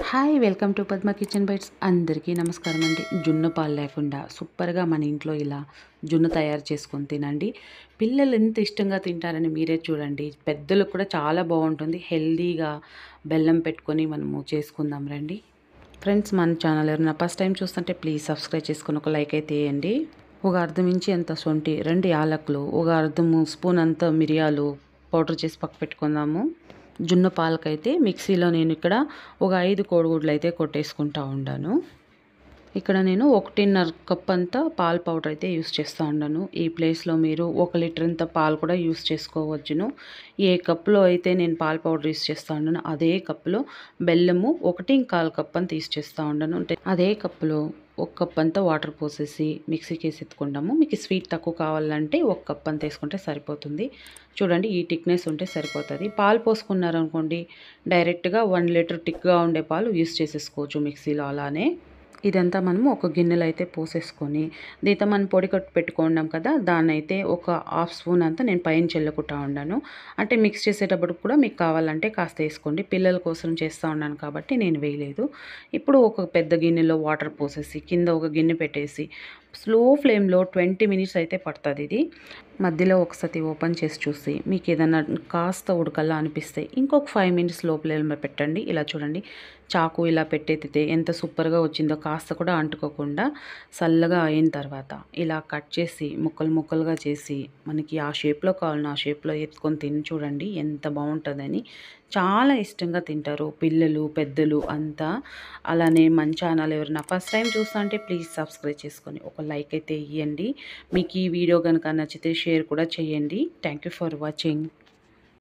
Hi welcome to Padma kitchen bites. అందరికీ నమస్కారం అండి. జున్ను పాలు లేకుండా సూపర్గా మన ఇంట్లో ఇలా జున్ను తయారు చేసుకొని తినండి. పిల్లలు ఎంత ఇష్టంగా తింటారని మీరే చూడండి. పెద్దలకు కూడా చాలా బాగుంటుంది. హెల్దీగా బెల్లం పెట్టుకొని మనము చేసుకుందాం రండి. ఫ్రెండ్స్, మన ఛానల్ ఎవరైనా ఫస్ట్ టైం చూస్తుంటే ప్లీజ్ సబ్స్క్రైబ్ చేసుకొని ఒక లైక్ అయితే వేయండి. ఒక అర్ధం ఇంచి అంత శొంఠి, 2 యాలకులు, ఒక అర్ధము స్పూన్ అంత మిరియాలు పౌడర్ చేసి పక్క పెట్టుకుందాము. జున్ను పాలకైతే మిక్సీలో నేను ఇక్కడ ఒక 5 కోడిగుడ్లు అయితే కొట్టేసుకుంటా ఉండాను. ఇక్కడ నేను 1.5 కప్ అంతా పాల పౌడర్ అయితే యూస్ చేస్తూ ఉన్నాను. ఈ ప్లేస్లో మీరు 1 లీటర్ అంత పాలు కూడా యూస్ చేసుకోవచ్చును. ఏ కప్పులో అయితే నేను పాల పౌడర్ యూస్ చేస్తూ ఉన్నాను అదే కప్పులో బెల్లము 1.25 కప్ అంత యూస్ చేస్తూ ఉన్నాను. అంటే అదే కప్పులో 1 కప్ అంతా వాటర్ పోసేసి మిక్సీకి వేసి ఎత్తుకుంటాము. మీకు స్వీట్ తక్కువ కావాలంటే 1 కప్ అంత వేసుకుంటే సరిపోతుంది. చూడండి, ఈ థిక్నెస్ ఉంటే సరిపోతుంది. పాలు పోసుకున్నారనుకోండి, డైరెక్ట్గా 1 లీటర్ థిక్గా ఉండే పాలు యూస్ చేసేసుకోవచ్చు మిక్సీలో. అలానే ఇదంతా మనము ఒక గిన్నెలో అయితే పోసేసుకొని దీంతో మనం పొడి కట్టు పెట్టుకున్నాం కదా, దాన్ని అయితే ఒక హాఫ్ స్పూన్ అంతా నేను పైన చల్లుకుంటా ఉన్నాను. అంటే మిక్స్ చేసేటప్పుడు కూడా మీకు కావాలంటే కాస్త వేసుకోండి. పిల్లల కోసం చేస్తూ ఉన్నాను కాబట్టి నేను వేయలేదు. ఇప్పుడు ఒక పెద్ద గిన్నెలో వాటర్ పోసేసి కింద ఒక గిన్నె పెట్టేసి స్లో ఫ్లేమ్లో 20 మినిట్స్ అయితే పడుతుంది. ఇది మధ్యలో ఒకసారి ఓపెన్ చేసి చూసి మీకు ఏదైనా కాస్త ఉడకల్లా అనిపిస్తే ఇంకొక 5 మినిట్స్ లో ఫ్లేమ్లో పెట్టండి. ఇలా చూడండి, చాకు ఇలా పెట్టేస్తే ఎంత సూపర్గా వచ్చిందో. కాస్త కూడా అంటుకోకుండా చల్లగా అయిన తర్వాత ఇలా కట్ చేసి ముక్కలు ముక్కలుగా చేసి మనకి ఆ షేప్లో కావాలన్నా ఆ షేప్లో ఎత్తుకొని తిని చూడండి ఎంత బాగుంటుందని. చాలా ఇష్టంగా తింటారు పిల్లలు పెద్దలు అంతా. అలానే మన ఛానల్ ఎవరైనా ఫస్ట్ టైం చూస్తా అంటే ప్లీజ్ సబ్స్క్రైబ్ చేసుకొని ఒక లైక్ అయితే ఇవ్వండి. మీకు ఈ వీడియో కనుక నచ్చితే షేర్ కూడా చేయండి. Thank you for watching.